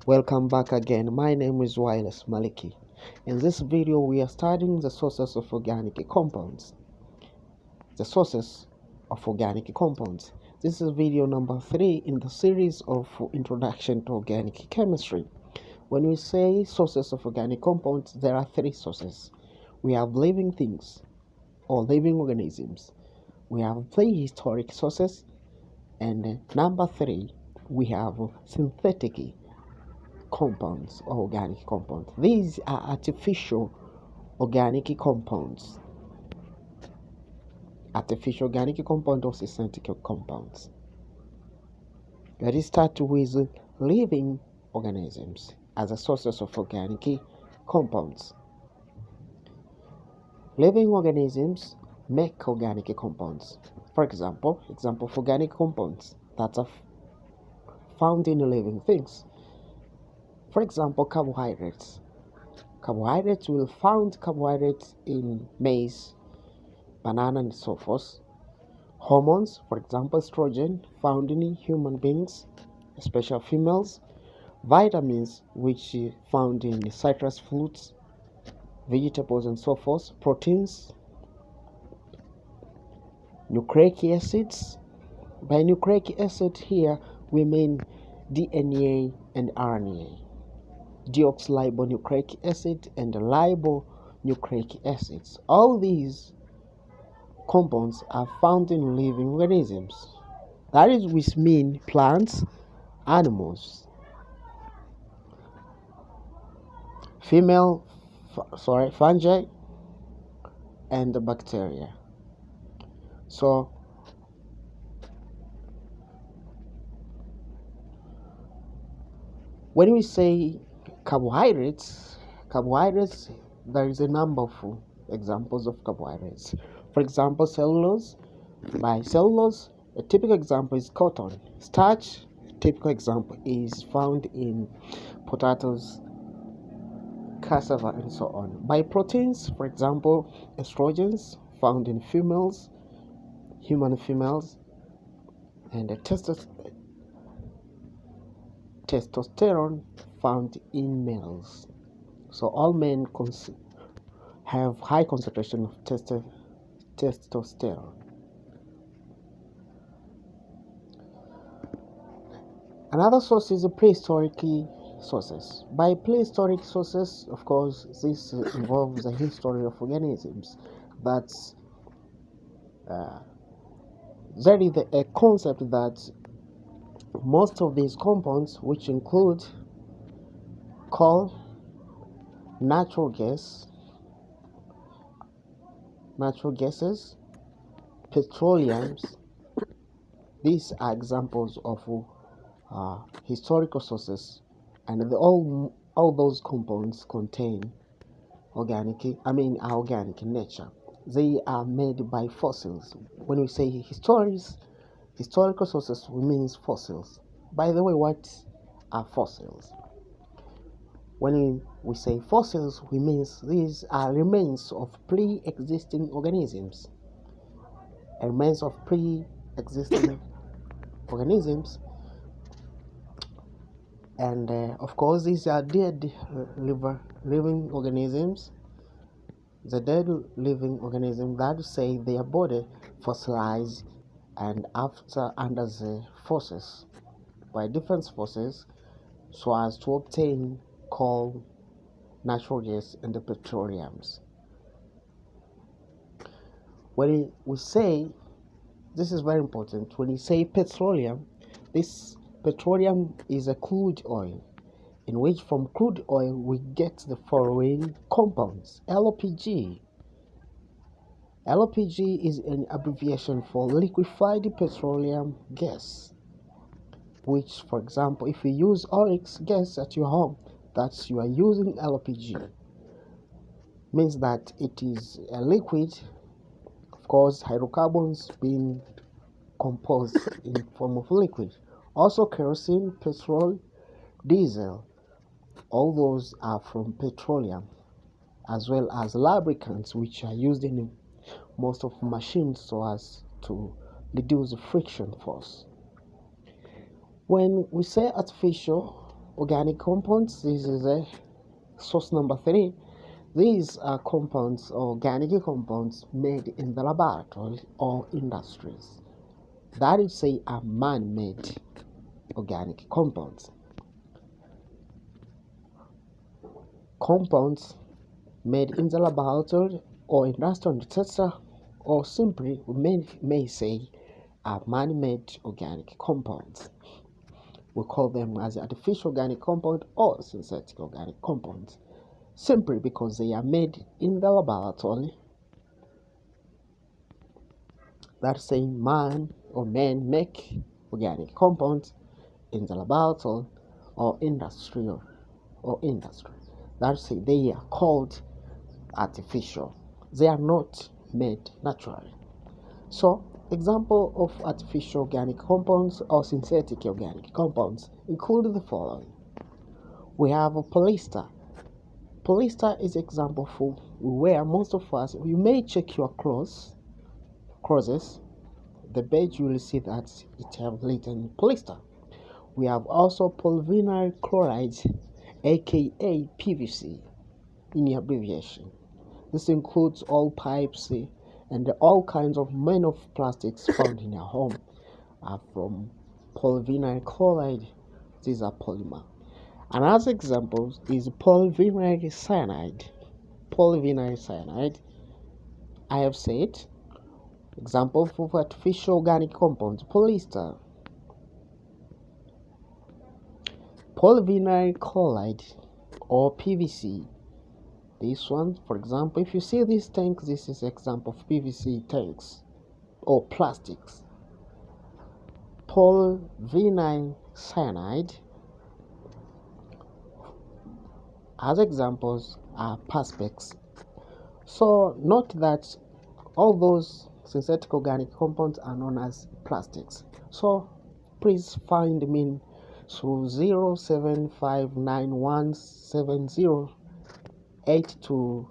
Welcome back again. My name is Wireless Maliki. In this video, we are studying the sources of organic compounds. The sources of organic compounds. This is video number 3 in the series of Introduction to Organic Chemistry. When we say sources of organic compounds, there are 3 sources. We have living things or living organisms. We have 3 historic sources, and number 3, we have synthetic compounds or organic compounds. These are artificial organic compounds. Artificial organic compounds or synthetic compounds. Let us start with living organisms as a sources of organic compounds. Living organisms make organic compounds. For example for organic compounds that are found in living things. For example, carbohydrates. Carbohydrates will find carbohydrates in maize, banana, and so forth. Hormones, for example, estrogen, found in human beings, especially females. Vitamins, which found in citrus fruits, vegetables, and so forth. Proteins, nucleic acids. By nucleic acid here, we mean DNA and RNA. Deoxyribonucleic acid and ribonucleic acids. All these compounds are found in living organisms. That is, which mean plants, animals, fungi, and bacteria. So when we say carbohydrates, there is a number of examples of carbohydrates. For example, cellulose. By cellulose, a typical example is cotton. Starch, typical example is found in potatoes, cassava, and so on. By proteins, for example, estrogens found in human females, and testosterone found in males. So all men have high concentration of testosterone. Another source is prehistoric sources. By prehistoric sources, of course, this involves the history of organisms. That's there is a concept that most of these compounds, which include coal, natural gases, petroleums, these are examples of historical sources, and all those compounds contain organic in nature. They are made by fossils. When we say historical sources, we mean fossils. By the way, what are fossils? When we say fossils, we mean these are remains of pre-existing organisms. Remains of pre-existing organisms, and of course these are dead living organisms. The dead living organism, that say their body fossilized and after under the forces by different forces, so as to obtain coal, natural gas, and the petroleums. When we say, this is very important, when we say petroleum, this petroleum is a crude oil, in which from crude oil we get the following compounds. LPG. LPG is an abbreviation for liquefied petroleum gas, which, for example, if you use oryx gas at your home, that you are using LPG. Means that it is a liquid, of course, hydrocarbons being composed in form of liquid. Also kerosene, petrol, diesel, all those are from petroleum, as well as lubricants, which are used in most of machines so as to reduce the friction force. When we say artificial, organic compounds. This is a source number 3. These are compounds, organic compounds made in the laboratory or industries. That is, say, are man-made organic compounds. Compounds made in the laboratory or industrial, etc., or simply we may say are man-made organic compounds. We call them as artificial organic compound or synthetic organic compounds, simply because they are made in the laboratory. That's saying man or men make organic compounds in the laboratory or industry. That's say they are called artificial. They are not made naturally. So, example of artificial organic compounds or synthetic organic compounds include the following. We have a polyester. Polyester is example for where most of us, you may check your clothes, the badge, you will see that it have written polyester. We have also polyvinyl chloride, aka PVC in abbreviation. This includes all pipes and all kinds of men of plastics found in our home are from polyvinyl chloride. These are polymer. Another example is polyvinyl cyanide. Polyvinyl cyanide, I have said, example of artificial organic compounds, polyester. Polyvinyl chloride or PVC. This one, for example, if you see these tanks, this is example of PVC tanks or plastics. Polyvinyl cyanide. As examples are perspex. So note that all those synthetic organic compounds are known as plastics. So please find me through 0759170822